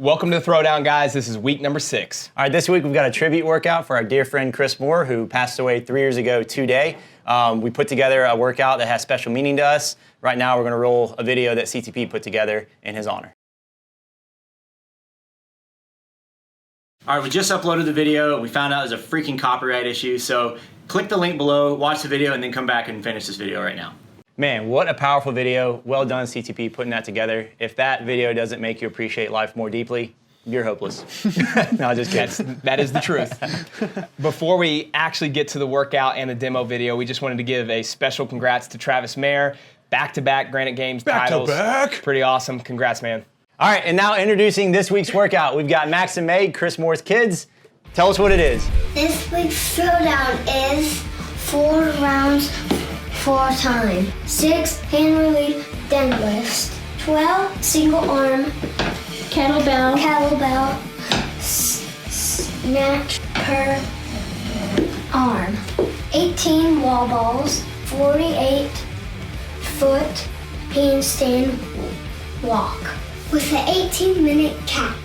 Welcome to Throwdown, guys. This is week number 6. All right, this week we've got a tribute workout for our dear friend Chris Moore, who passed away 3 years ago today. We put together a workout that has special meaning to us. Right now we're going to roll a video that CTP put together in his honor. All right, we just uploaded the video. We found out there's a freaking copyright issue, so click the link below, watch the video, and then come back and finish this video right now. Man, what a powerful video. Well done, CTP, putting that together. If that video doesn't make you appreciate life more deeply, you're hopeless. No, just kidding. That is the truth. Before we actually get to the workout and the demo video, we just wanted to give a special congrats to Travis Mayer. Back-to-back Granite Games titles. Back-to-back. Pretty awesome. Congrats, man. All right, and now introducing this week's workout. We've got Max and Meg, Chris Moore's kids. Tell us what it is. This week's Throwdown is 4 rounds, 4 times. 6 hand release deadlifts. 12 single arm kettlebell snatch per arm. 18 wall balls. 48 foot handstand walk with an 18-minute cap.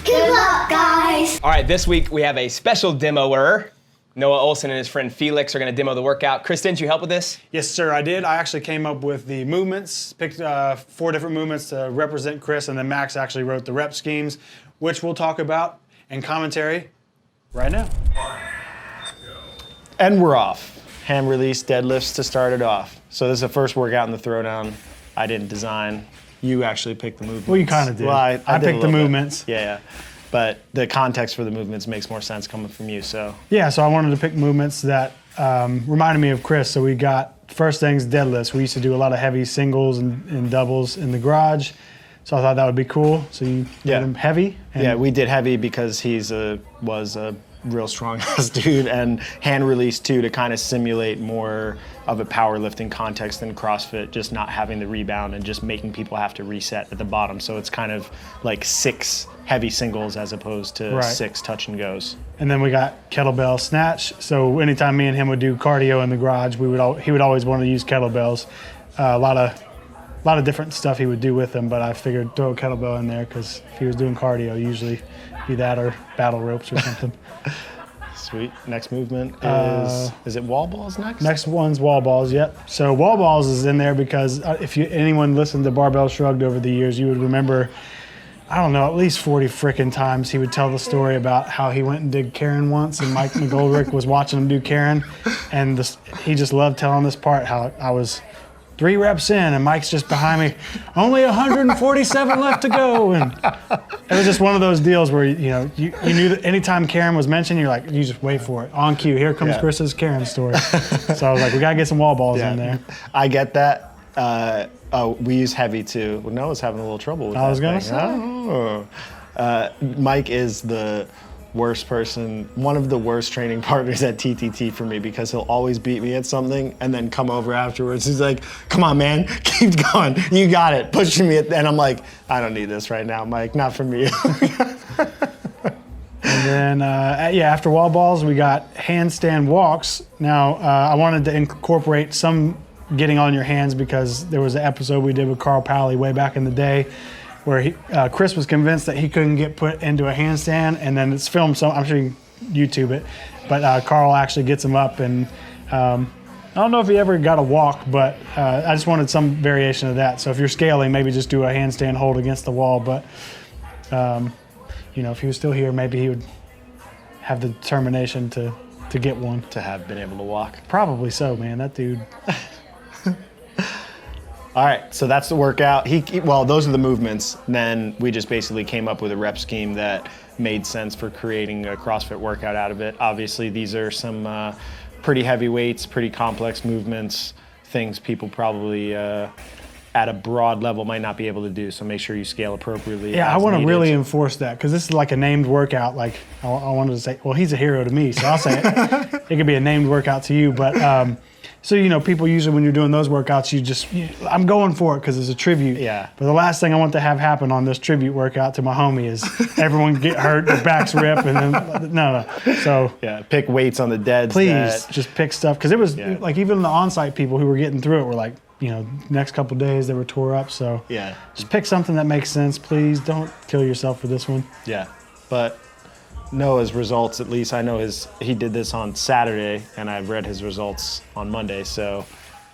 Good luck, guys. All right, this week we have a special demoer. Noah Olson and his friend Felix are going to demo the workout. Chris, didn't you help with this? Yes, sir, I did. I actually came up with the movements, picked 4 different movements to represent Chris, and then Max actually wrote the rep schemes, which we'll talk about in commentary right now. And we're off. Hand release deadlifts to start it off. So this is the first workout in the Throwdown I didn't design. You actually picked the movements. Well, you kind of did. Well, I picked the movements. Yeah. But the context for the movements makes more sense coming from you, so. Yeah, so I wanted to pick movements that reminded me of Chris. So we got, first things, deadlifts. We used to do a lot of heavy singles and doubles in the garage. So I thought that would be cool. So you did them heavy? Yeah, we did heavy because was a real strong ass dude, and hand release too, to kind of simulate more of a powerlifting context than CrossFit, just not having the rebound and just making people have to reset at the bottom. So it's kind of like 6 heavy singles as opposed to 6 touch and goes. And then we got kettlebell snatch. So anytime me and him would do cardio in the garage, he would always want to use kettlebells. A lot of different stuff he would do with them, but I figured throw a kettlebell in there because if he was doing usually be that or battle ropes or something. Sweet. Next movement is it wall balls next? Next one's wall balls, yep. So wall balls is in there because if anyone listened to Barbell Shrugged over the years, you would remember, I don't know, at least 40 frickin' times he would tell the story about how he went and did Karen once and Mike McGill was watching him do Karen, and he just loved telling this part, how I was 3 reps in and Mike's just behind me, only 147 left to go. And it was just one of those deals where you knew that anytime Karen was mentioned, you're like, you just wait for it. On cue, here comes Chris's Karen story. So I was like, we gotta get some wall balls in there. I get that. We use heavy too. Well, Noah's having a little trouble with that. I was gonna say. Mike is the worst person, one of the worst training partners at TTT for me, because he'll always beat me at something and then come over afterwards. He's like, come on, man, keep going. You got it. Pushing me. And I'm like, I don't need this right now, Mike. Not from you. And then, after wall balls, we got handstand walks. Now, I wanted to incorporate some getting on your hands because there was an episode we did with Carl Pally way back in the day where Chris was convinced that he couldn't get put into a handstand, and then it's filmed, so I'm sure you can YouTube it, but Carl actually gets him up, and I don't know if he ever got a walk, but I just wanted some variation of that. So if you're scaling, maybe just do a handstand hold against the wall, but if he was still here, maybe he would have the determination to get one. To have been able to walk. Probably so, man, that dude. All right, so that's the workout. Well, those are the movements. Then we just basically came up with a rep scheme that made sense for creating a CrossFit workout out of it. Obviously, these are some pretty heavy weights, pretty complex movements, things people probably at a broad level might not be able to do, so make sure you scale appropriately. Yeah, I want to really enforce that, because this is like a named workout. Like, I wanted to say, well, he's a hero to me, so I'll say it. It could be a named workout to you, but so, people usually when you're doing those workouts, I'm going for it because it's a tribute. Yeah. But the last thing I want to have happen on this tribute workout to my homie is everyone get hurt, their backs rip, and then, no. So. Yeah, pick weights on the deads. Please, just pick stuff. Because it was, like, even the on-site people who were getting through it were like, next couple days they were tore up. So Yeah. just pick something that makes sense, please. Don't kill yourself for this one. Yeah. But Noah's results, at least I know he did this on Saturday, and I've read his results on Monday. So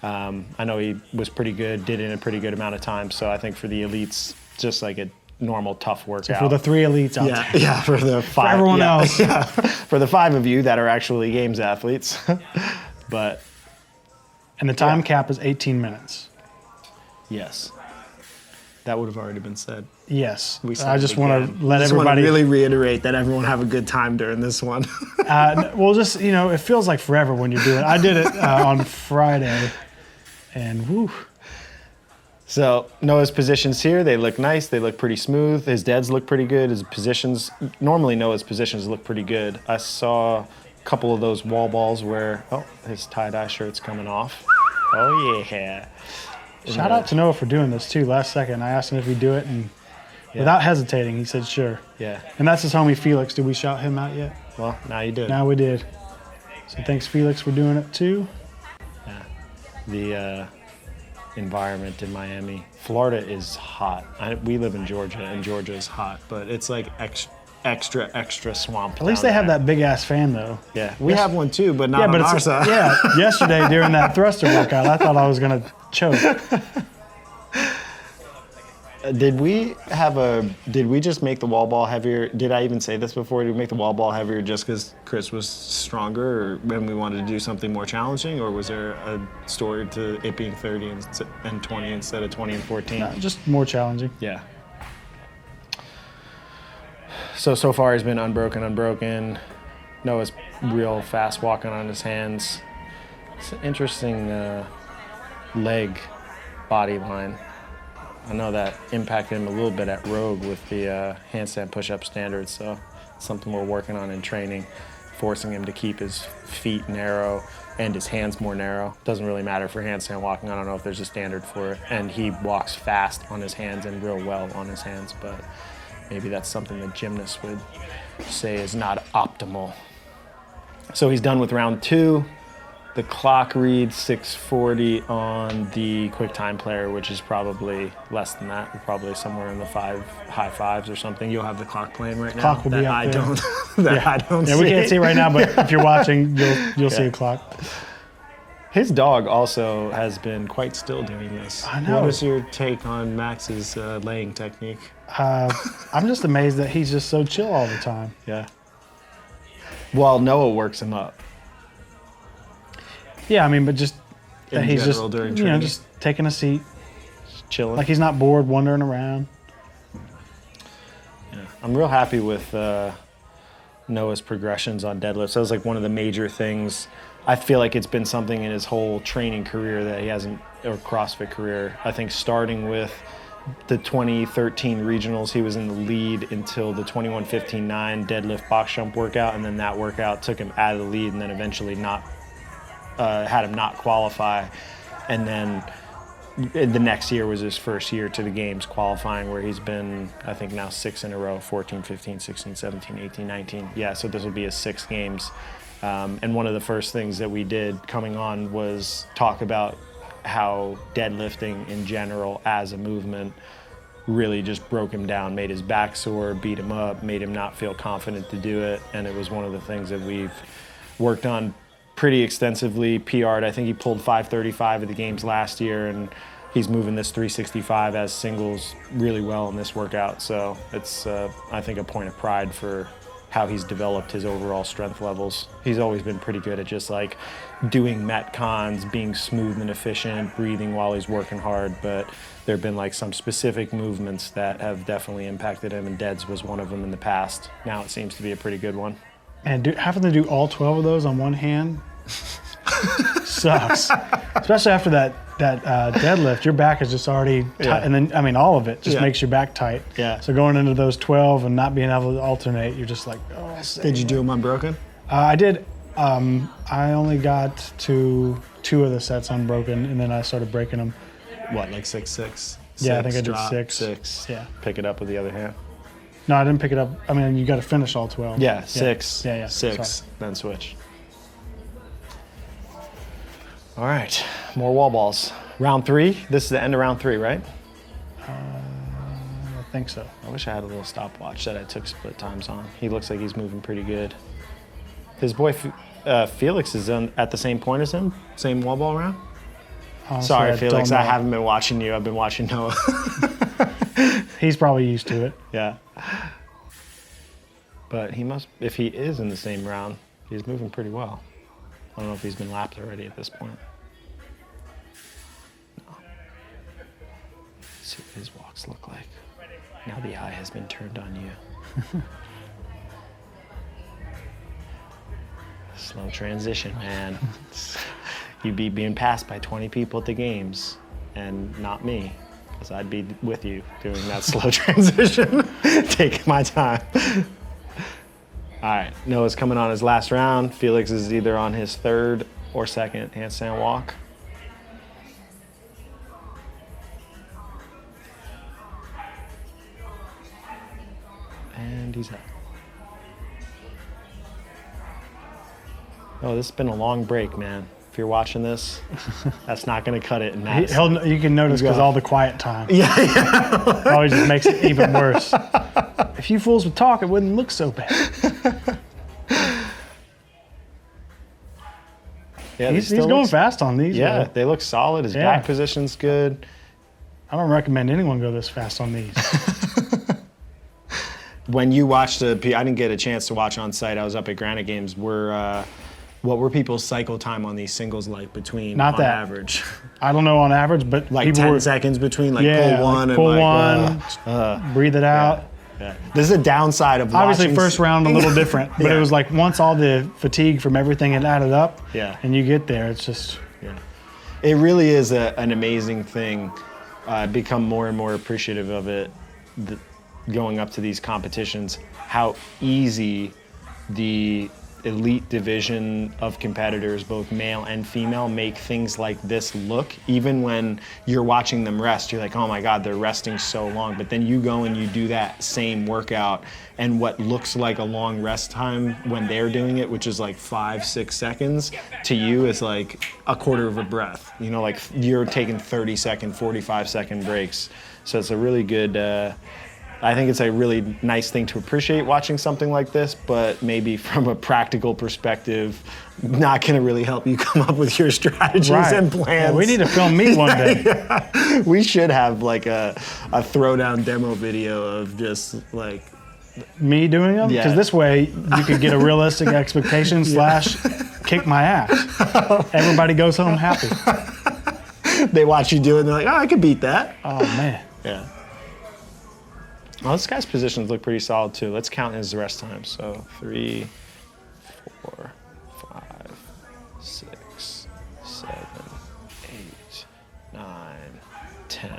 I know he was pretty good, did it in a pretty good amount of time. So I think for the elites, just like a normal tough workout. For the 3 elites out there. Yeah, for the 5. For everyone else. Yeah, for the 5 of you that are actually games athletes. But And the time cap is 18 minutes. yes, that would have already been said. Yes. We said I it just want again. to let just want everybody. to really reiterate that everyone have a good time during this one. Well, just, it feels like forever when you're doing it. I did it on Friday, and woo. So Noah's positions here, they look nice. They look pretty smooth. His deads look pretty good. Normally Noah's positions look pretty good. I saw a couple of those wall balls where, his tie-dye shirt's coming off. Oh, yeah. Shout out to Noah for doing this, too. Last second, I asked him if he'd do it, and without hesitating, he said sure. Yeah. And that's his homie, Felix. Did we shout him out yet? Well, now you did. Now we did. So thanks, Felix, for doing it, too. Yeah. The environment in Miami. Florida is hot. We live in Georgia, and Georgia is hot, but it's like extra swamp. At least they have that big-ass fan, though. Yeah, we have one too, but not on our side. Yeah, yesterday during that thruster workout, I thought I was going to choke. Did we just make the wall ball heavier? Did I even say this before? Did we make the wall ball heavier just because Chris was stronger, or when we wanted to do something more challenging, or was there a story to it being 30 and 20 instead of 20 and 14? No, just more challenging. Yeah. So far he's been unbroken. Noah's real fast walking on his hands. It's an interesting leg body line. I know that impacted him a little bit at Rogue with the handstand push-up standards, so it's something we're working on in training, forcing him to keep his feet narrow and his hands more narrow. Doesn't really matter for handstand walking. I don't know if there's a standard for it. And he walks fast on his hands and real well on his hands, but maybe that's something that gymnasts would say is not optimal. So he's done with round 2. The clock reads 6:40 on the QuickTime player, which is probably less than that. We're probably somewhere in the high fives or something. You'll have the clock playing right now. Clock will be up there. I don't see. Yeah, we can't see it right now, but if you're watching, you'll see a clock. His dog also has been quite still doing this. I know. What is your take on Max's laying technique? I'm just amazed that he's just so chill all the time. Yeah. Well, Noah works him up. Yeah, I mean, but just that In he's general, just during training. just taking a seat, Chilling. like he's not bored wandering around. Yeah. I'm real happy with Noah's progressions on deadlifts. That was like one of the major things. I feel like it's been something in his whole training career that he hasn't, or CrossFit career. I think starting with the 2013 regionals, he was in the lead until the 21:15.9 deadlift box jump workout, and then that workout took him out of the lead, and then eventually had him not qualify. And then the next year was his first year to the games qualifying, where he's been, I think now 6 in a row, 14, 15, 16, 17, 18, 19. Yeah, so this will be his 6th games. And one of the first things that we did coming on was talk about how deadlifting in general as a movement really just broke him down, made his back sore, beat him up, made him not feel confident to do it. And it was one of the things that we've worked on pretty extensively. PR'd, I think he pulled 535 at the games last year, and he's moving this 365 as singles really well in this workout. So it's, I think, a point of pride for how he's developed his overall strength levels. He's always been pretty good at just like doing metcons, being smooth and efficient, breathing while he's working hard, but there have been like some specific movements that have definitely impacted him, and deads was one of them in the past. Now it seems to be a pretty good one. And having to do all 12 of those on one hand sucks. Especially after that deadlift, your back is just already tight. And then, I mean, all of it just makes your back tight. Yeah. So going into those 12 and not being able to alternate, you're just like, oh. Did you do them unbroken? I did. I only got to 2 of the sets unbroken, and then I started breaking them. What, like 6-6? Yeah, I think I did drop, 6. 6. Yeah. Pick it up with the other hand. No, I didn't pick it up. I mean, you got to finish all 12. Yeah, 6. Yeah. 6, Sorry. then switch. All right, more wall balls. Round 3? This is the end of round 3, right? I think so. I wish I had a little stopwatch that I took split times on. He looks like he's moving pretty good. His boy Felix is at the same point as him? Same wall ball round? Honestly, Sorry, Felix, I know. haven't been watching you. I've been watching Noah. He's probably used to it. Yeah. But he must, if he is in the same round, he's moving pretty well. I don't know if he's been lapped already at this point. No. Let's see what his walks look like. Now the eye has been turned on you. Slow transition, man. You'd be being passed by 20 people at the games, and not me, because I'd be with you doing that slow transition, taking my time. All right, Noah's coming on his last round. Felix is either on his 3rd or 2nd handstand walk. And he's up. Oh, this has been a long break, man. If you're watching this, that's not going to cut it. And You can notice because all the quiet time. Yeah. Probably just makes it even worse. If you fools would talk, it wouldn't look so bad. Yeah, He's going fast on these. Yeah, though. they look solid. His back position's good. I don't recommend anyone go this fast on these. When you watched I didn't get a chance to watch on site. I was up at Granite Games. What were people's cycle time on these singles like between Not on that. average? I don't know on average, but Like people 10 were, seconds between like yeah, pull one like and pull one, breathe it out. Yeah. This is a downside of Obviously, watching first round a little different, but Yeah. it was like once all the fatigue from everything had added up, Yeah. and you get there, it's just Yeah. It really is an amazing thing. I've become more and more appreciative of it going up to these competitions, how easy the elite division of competitors, both male and female, make things like this look. Even when you're watching them rest, you're like, oh my God, they're resting so long. But then you go and you do that same workout, and what looks like a long rest time when they're doing it, which is like 5-6 seconds, to you is like a quarter of a breath. You know, like you're taking 30-second, 45-second breaks. So it's a really good, I think it's a really nice thing to appreciate watching something like this, but maybe from a practical perspective, not going to really help you come up with your strategies and plans. Yeah, we need to film me one day. Yeah. We should have like a Throwdown demo video of just like Me doing them? Yeah. Because this way you could get a realistic expectation / kick my ass. Everybody goes home happy. they watch you do it and they're like, oh, I could beat that. Oh, man. Yeah. Well, this guy's positions look pretty solid too. Let's count his rest time. So 3, 4, 5, 6, 7, 8, 9, 10.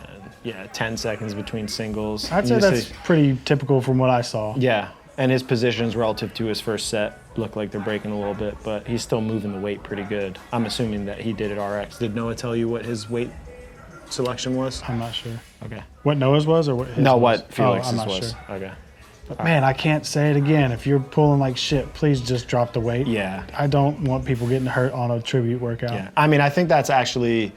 Yeah, 10 seconds between singles. I'd say that's pretty typical from what I saw. Yeah, and his positions relative to his first set look like they're breaking a little bit, but he's still moving the weight pretty good. I'm assuming that he did it RX. Did Noah tell you what his weight selection was? I'm not sure. Okay. What Noah's was or what his No, was? what Felix's I'm not was. Sure. Okay. But man, I can't say it again. If you're pulling like shit, please just drop the weight. Yeah. I don't want people getting hurt on a tribute workout. Yeah. I mean, I think that's actually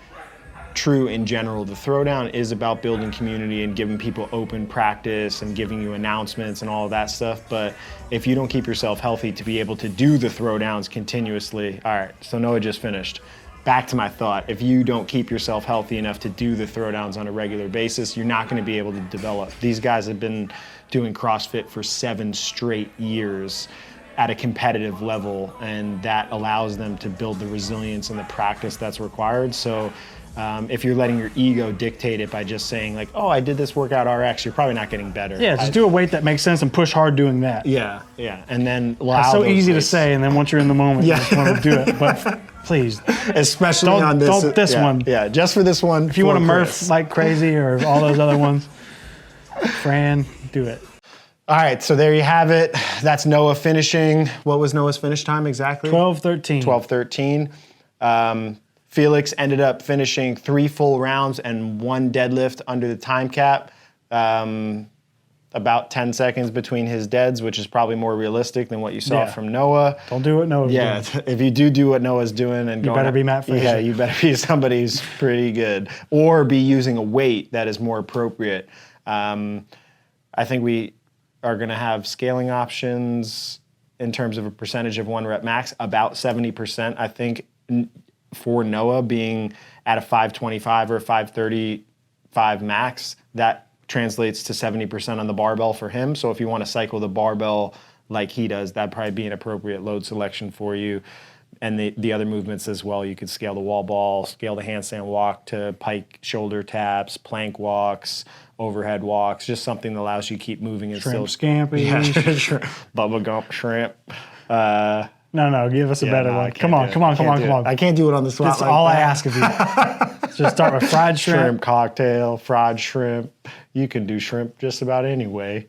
true in general. The Throwdown is about building community and giving people open practice and giving you announcements and all of that stuff. But if you don't keep yourself healthy to be able to do the Throwdowns continuously, all right, so Noah just finished. Back to my thought, if you don't keep yourself healthy enough to do the Throwdowns on a regular basis, you're not going to be able to develop. These guys have been doing CrossFit for 7 straight years at a competitive level, and that allows them to build the resilience and the practice that's required. So if you're letting your ego dictate it by just saying like, oh, I did this workout RX, you're probably not getting better. Yeah, just do a weight that makes sense and push hard doing that. Yeah, and then allow It's so those easy to weights. say, and then once you're in the moment, you just want to do it. But please, Especially Don't- on this. don't this one. Yeah, just for this one. if you want to Murph like crazy or all those other ones, Fran, do it. All right, so there you have it. That's Noah finishing. What was Noah's finish time exactly? 12-13. 12:13. Felix ended up finishing 3 full rounds and 1 deadlift under the time cap. I about 10 seconds between his deads, which is probably more realistic than what you saw from Noah. Don't do what Noah's doing. If you do what Noah's doing, and you better be Matt Fraser. Yeah, you better be somebody who's pretty good, or be using a weight that is more appropriate. I think we are going to have scaling options in terms of a percentage of 1 rep max, about 70%. I think for Noah being at a 525 or 535 max, that translates to 70% on the barbell for him. So if you want to cycle the barbell like he does, that'd probably be an appropriate load selection for you. And the other movements as well, you could scale the wall ball, scale the handstand walk to pike shoulder taps, plank walks, overhead walks, just something that allows you to keep moving and Shrimp still. scampi. Bubba gump shrimp. No, give us a better one. Come on. I can't do it on the spot. That's all I ask of you. Just start with fried Shrimp cocktail, fried shrimp. You can do shrimp just about any way.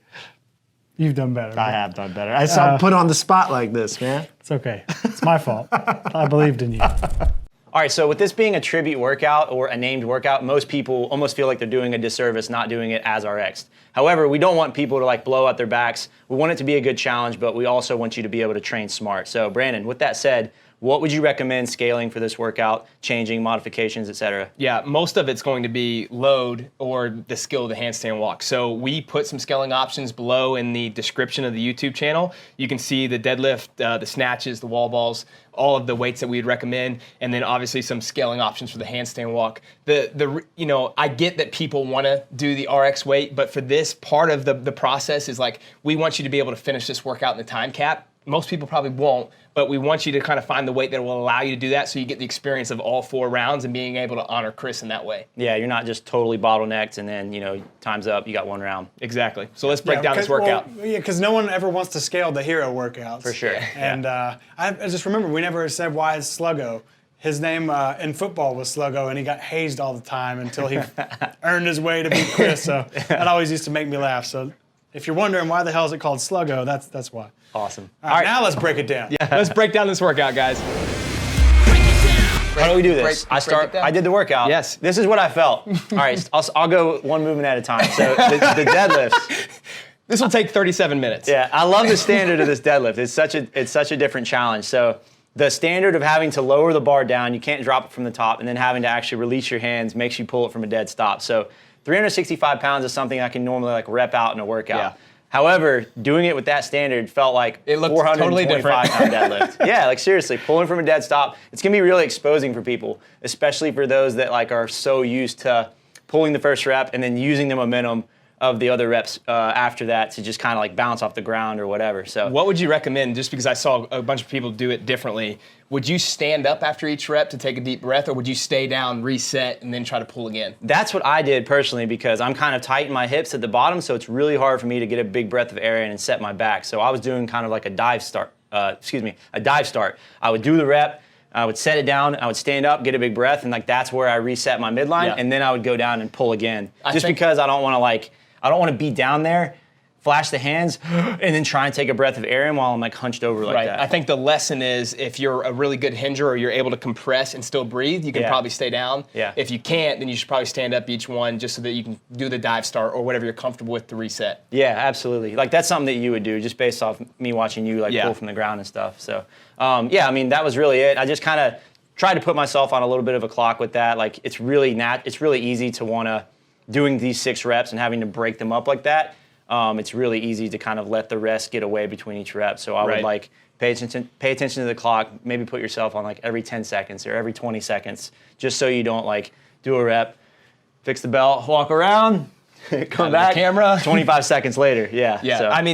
You've done better. I have done better. I saw put on the spot like this, man. It's okay. It's my fault. I believed in you. All right, so with this being a tribute workout or a named workout, most people almost feel like they're doing a disservice not doing it as RX. However, we don't want people to like blow out their backs. We want it to be a good challenge, but we also want you to be able to train smart. So Brandon, with that said, what would you recommend scaling for this workout, changing, modifications, etc.? Yeah, most of it's going to be load or the skill of the handstand walk. So we put some scaling options below in the description of the YouTube channel. You can see the deadlift, the snatches, the wall balls, all of the weights that we'd recommend, and then obviously some scaling options for the handstand walk. I get that people want to do the RX weight, but for this part of the process is like, we want you to be able to finish this workout in the time cap. Most people probably won't, but we want you to kind of find the weight that will allow you to do that so you get the experience of all 4 rounds and being able to honor Chris in that way. Yeah, you're not just totally bottlenecked and then, time's up, you got 1 round. Exactly. So let's break down this workout. Because no one ever wants to scale the hero workouts. For sure. And I just remember, we never said why it's Sluggo. His name in football was Sluggo, and he got hazed all the time until he earned his way to beat Chris. So that always used to make me laugh. So if you're wondering why the hell is it called Sluggo, that's why. Awesome. All right, now let's break it down. Yeah, let's break down this workout, guys. How do we do this? I did the workout. Yes. This is what I felt. All right, I'll go one movement at a time. So the deadlifts. This will take 37 minutes. Yeah, I love the standard of this deadlift. It's such a different challenge. So the standard of having to lower the bar down, you can't drop it from the top, and then having to actually release your hands makes you pull it from a dead stop. So 365 pounds is something I can normally like rep out in a workout. Yeah. However, doing it with that standard felt like it looked totally different. 425-pound deadlift. Yeah, like seriously, pulling from a dead stop. It's gonna be really exposing for people, especially for those that like are so used to pulling the first rep and then using the momentum of the other reps after that to just kind of like bounce off the ground or whatever. So what would you recommend, just because I saw a bunch of people do it differently, would you stand up after each rep to take a deep breath, or would you stay down, reset, and then try to pull again? That's what I did personally, because I'm kind of tight in my hips at the bottom, so it's really hard for me to get a big breath of air in and set my back. So I was doing kind of like a dive start. I would do the rep, I would set it down, I would stand up, get a big breath, and like that's where I reset my midline, and then I would go down and pull again. Because I don't want to be down there, flash the hands, and then try and take a breath of air in while I'm like hunched over like that. I think the lesson is if you're a really good hinger or you're able to compress and still breathe, you can probably stay down. Yeah. If you can't, then you should probably stand up each one just so that you can do the dive start or whatever you're comfortable with to reset. Yeah, absolutely. Like that's something that you would do just based off me watching you like pull from the ground and stuff. So that was really it. I just kind of tried to put myself on a little bit of a clock with that. Like it's really easy to want to doing these 6 reps and having to break them up like that. It's really easy to kind of let the rest get away between each rep. So I would like pay attention to the clock, maybe put yourself on like every 10 seconds or every 20 seconds, just so you don't like do a rep, fix the belt, walk around, come back, camera 25 seconds later. Yeah.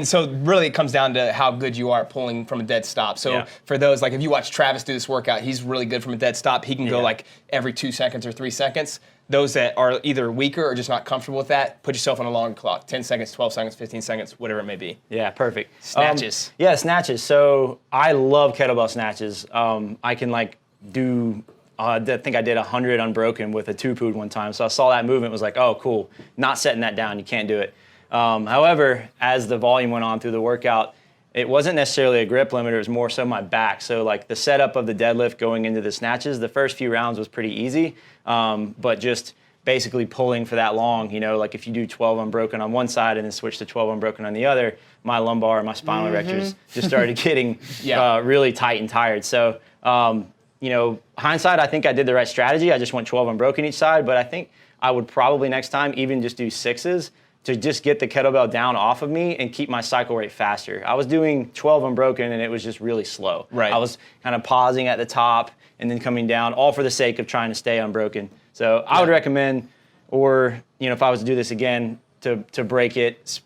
So really it comes down to how good you are at pulling from a dead stop. So for those, like if you watch Travis do this workout, he's really good from a dead stop. He can go like every 2 seconds or 3 seconds. Those that are either weaker or just not comfortable with that, put yourself on a long clock, 10 seconds, 12 seconds, 15 seconds, whatever it may be. Yeah, perfect. Snatches. Snatches. So I love kettlebell snatches. I can like do, I think I did 100 unbroken with a 2-pood one time. So I saw that movement, was like, oh, cool. Not setting that down, you can't do it. However, as the volume went on through the workout, it wasn't necessarily a grip limiter, it was more so my back. So like the setup of the deadlift going into the snatches, the first few rounds was pretty easy, but just basically pulling for that long. You know, like if you do 12 unbroken on one side and then switch to 12 unbroken on the other, my lumbar and my spinal erectors just started getting really tight and tired. So, you know, hindsight, I think I did the right strategy. I just went 12 unbroken each side, but I think I would probably next time even just do 6s to just get the kettlebell down off of me and keep my cycle rate faster. I was doing 12 unbroken and it was just really slow. Right. I was kind of pausing at the top and then coming down, all for the sake of trying to stay unbroken. So I would recommend, or you know, if I was to do this again, to break it,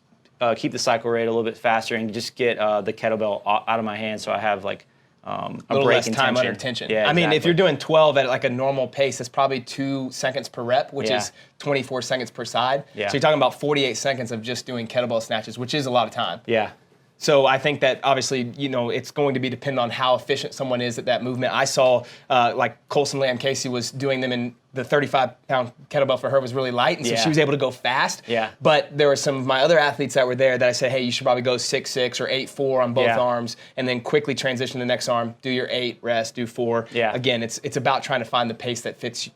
keep the cycle rate a little bit faster, and just get the kettlebell out of my hand so I have like a little break less in time tension. under tension. Yeah, I mean, exactly. if you're doing 12 at like a normal pace, that's probably 2 seconds per rep, which is 24 seconds per side. Yeah. So you're talking about 48 seconds of just doing kettlebell snatches, which is a lot of time. Yeah. So I think that obviously, you know, it's going to be dependent on how efficient someone is at that movement. I saw like Colson Lamb Casey was doing them, in the 35-pound kettlebell for her was really light, and so she was able to go fast. Yeah. But there were some of my other athletes that were there that I said, hey, you should probably go 6-6 or 8-4 on both arms, and then quickly transition to the next arm, do your 8, rest, do 4. Yeah. Again, it's about trying to find the pace that fits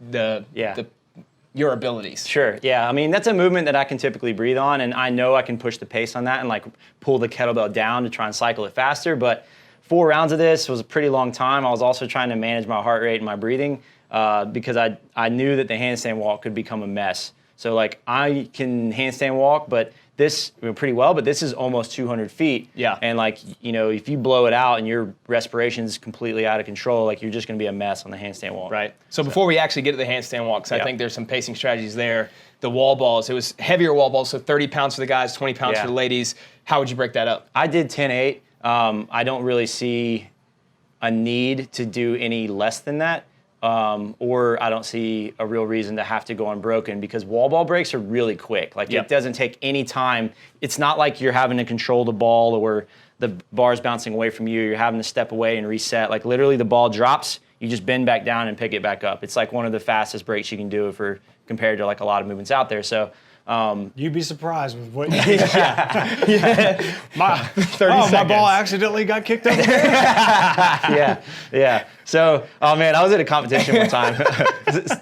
your abilities. Sure, yeah. I mean, that's a movement that I can typically breathe on, and I know I can push the pace on that and like pull the kettlebell down to try and cycle it faster. But 4 rounds of this was a pretty long time. I was also trying to manage my heart rate and my breathing because I knew that the handstand walk could become a mess. So like I can handstand walk, but this pretty well, but this is almost 200 feet. Yeah. And like, you know, if you blow it out and your respiration is completely out of control, like you're just going to be a mess on the handstand walk. Right. So before we actually get to the handstand walks, I think there's some pacing strategies there. The wall balls, it was heavier wall balls, so 30 pounds for the guys, 20 pounds for the ladies. How would you break that up? I did 10-8. I don't really see a need to do any less than that. Or I don't see a real reason to have to go unbroken because wall ball breaks are really quick. Like it doesn't take any time. It's not like you're having to control the ball or the bar's bouncing away from you. You're having to step away and reset. Like literally the ball drops, you just bend back down and pick it back up. It's like one of the fastest breaks you can do compared to like a lot of movements out there. So You'd be surprised with what you My 30 seconds. My ball accidentally got kicked over. Yeah. So, oh man, I was at a competition one time.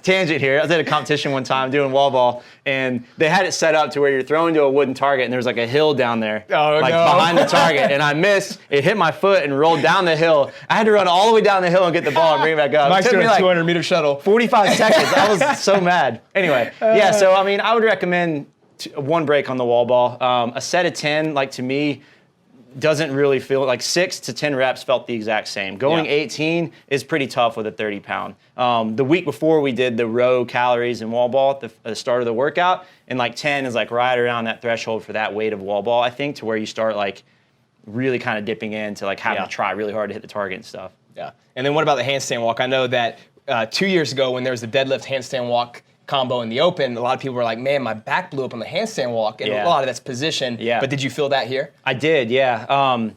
Tangent here. I was at a competition one time doing wall ball, and they had it set up to where you're throwing to a wooden target, and there was like a hill down there, behind the target, and I missed. It hit my foot and rolled down the hill. I had to run all the way down the hill and get the ball and bring it back up. Mike's It took doing me a like 200-meter shuttle. 45 seconds. I was so mad. Anyway, yeah. So I mean, I would recommend one break on the wall ball. A set of 10, like to me, doesn't really feel like 6 to 10 reps felt the exact same. Going 18 is pretty tough with a 30-pound. The week before we did the row calories and wall ball at the start of the workout, and like 10 is like right around that threshold for that weight of wall ball, I think, to where you start like really kind of dipping into like having to try really hard to hit the target and stuff. Yeah. And then what about the handstand walk? I know that 2 years ago when there was the deadlift handstand walk combo in the open, a lot of people were like, man, my back blew up on the handstand walk, and a lot of that's position. Yeah. But did you feel that here? I did, yeah.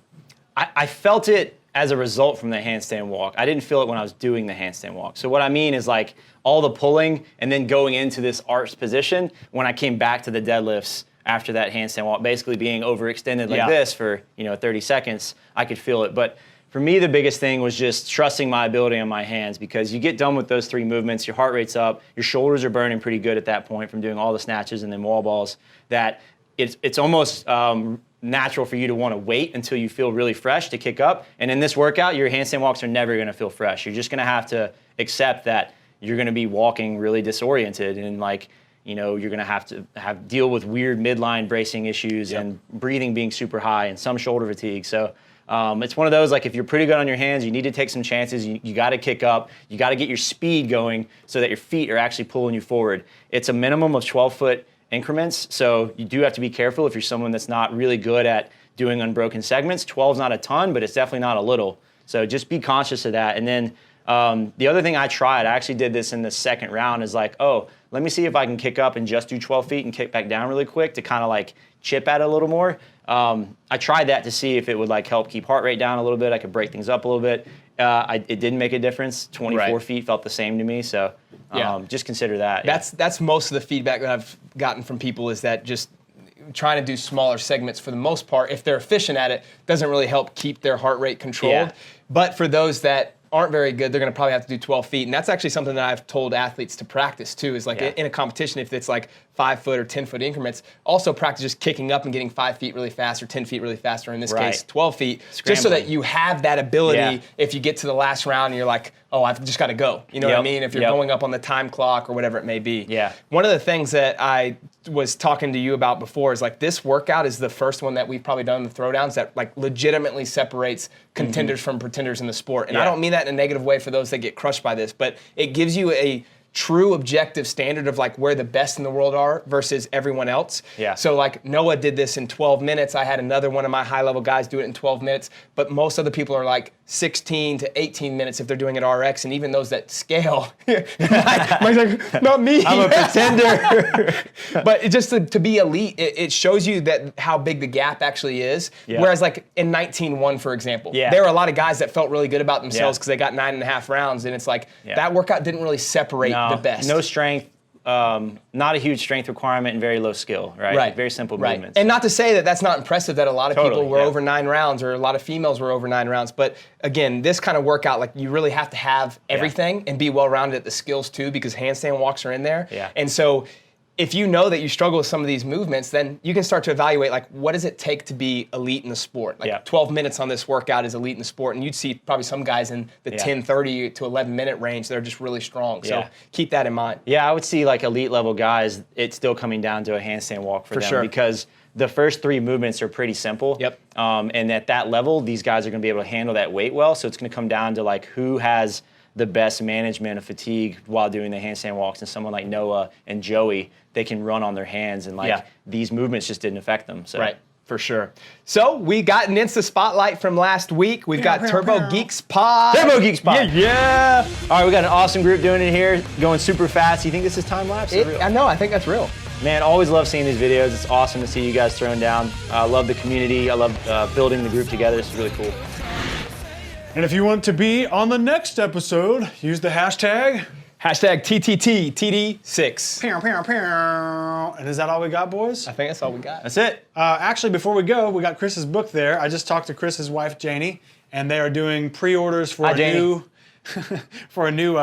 I felt it as a result from the handstand walk. I didn't feel it when I was doing the handstand walk. So what I mean is like all the pulling and then going into this arched position, when I came back to the deadlifts after that handstand walk, basically being overextended like this for 30 seconds, I could feel it. But for me, the biggest thing was just trusting my ability on my hands, because you get done with those 3 movements, your heart rate's up, your shoulders are burning pretty good at that point from doing all the snatches and then wall balls, that it's almost natural for you to want to wait until you feel really fresh to kick up. And in this workout, your handstand walks are never going to feel fresh. You're just going to accept that you're going to be walking really disoriented, and like, you're going to have to deal with weird midline bracing issues and breathing being super high and some shoulder fatigue. So it's one of those, like, if you're pretty good on your hands, you need to take some chances. You got to kick up. You got to get your speed going so that your feet are actually pulling you forward. It's a minimum of 12-foot increments, so you do have to be careful if you're someone that's not really good at doing unbroken segments. 12's not a ton, but it's definitely not a little. So just be conscious of that. And then the other thing I actually did this in the second round, is like, let me see if I can kick up and just do 12 feet and kick back down really quick to kind of like chip at it a little more. I tried that to see if it would like help keep heart rate down a little bit. I could break things up a little bit. It didn't make a difference. 24 feet felt the same to me. So just consider that. That's most of the feedback that I've gotten from people, is that just trying to do smaller segments, for the most part, if they're efficient at it, doesn't really help keep their heart rate controlled. But for those that aren't very good, they're going to probably have to do 12 feet. And that's actually something that I've told athletes to practice too, is like in a competition, if it's like 5 foot or 10 foot increments, also practice just kicking up and getting 5 feet really fast or 10 feet really fast, or in this case, 12 feet, just so that you have that ability if you get to the last round and you're like, oh, I've just got to go. You know what I mean? If you're going up on the time clock or whatever it may be. Yeah. One of the things that I was talking to you about before is like this workout is the first one that we've probably done in the throwdowns that like legitimately separates contenders from pretenders in the sport. And I don't mean that in a negative way for those that get crushed by this, but it gives you a true objective standard of like where the best in the world are versus everyone else. Yeah. So like Noah did this in 12 minutes. I had another one of my high level guys do it in 12 minutes, but most other people are like 16 to 18 minutes if they're doing it RX, and even those that scale, Mike's like, not me. I'm a pretender. But it just to be elite, it shows you that how big the gap actually is. Yeah. Whereas like in 19-1, for example, there were a lot of guys that felt really good about themselves because they got 9.5 rounds, and it's like that workout didn't really separate the best. No strength, not a huge strength requirement, and very low skill, right? Right. Very simple right. movements. And not to say that that's not impressive that a lot of people were yeah. over 9 rounds, or a lot of females were over 9 rounds. But again, this kind of workout, like you really have to have everything and be well-rounded at the skills too, because handstand walks are in there. Yeah. And so if you know that you struggle with some of these movements, then you can start to evaluate, like, what does it take to be elite in the sport? Like 12 minutes on this workout is elite in the sport, and you'd see probably some guys in the 10, 30 to 11-minute range that are just really strong. So keep that in mind. Yeah, I would see like elite level guys, it's still coming down to a handstand walk for them. Sure. Because the first 3 movements are pretty simple. Yep. And at that level, these guys are going to be able to handle that weight well. So it's going to come down to like who has the best management of fatigue while doing the handstand walks. And someone like Noah and Joey, they can run on their hands, and like these movements just didn't affect them. So. Right. For sure. So we got an Insta Spotlight from last week. We've got Turbo Geeks Pod. Turbo Geeks Pod. Yeah. All right, we got an awesome group doing it here, going super fast. You think this is time lapse? I know. I think that's real. Man, always love seeing these videos. It's awesome to see you guys throwing down. I love the community. I love building the group together. It's really cool. And if you want to be on the next episode, use the hashtag. Hashtag tttTD6. And is that all we got, boys? I think that's all we got. That's it. Actually, before we go, we got Chris's book there. I just talked to Chris's wife, Janie, and they are doing pre-orders for a new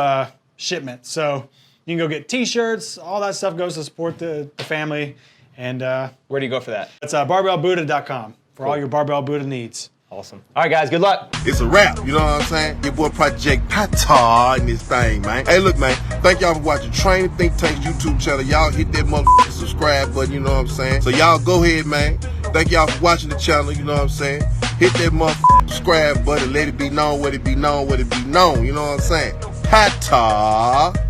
shipment. So you can go get T-shirts. All that stuff goes to support the family. And where do you go for that? It's barbellbuddha.com for all your barbell Buddha needs. Awesome. All right, guys, good luck. It's a wrap, you know what I'm saying? Your boy Project Pata in this thing, man. Hey, look, man, thank y'all for watching Training Think Tank's YouTube channel. Y'all hit that motherfucking subscribe button, you know what I'm saying? So y'all go ahead, man. Thank y'all for watching the channel, you know what I'm saying? Hit that motherfucking subscribe button. Let it be known what it be known, what it be known, you know what I'm saying? Pata.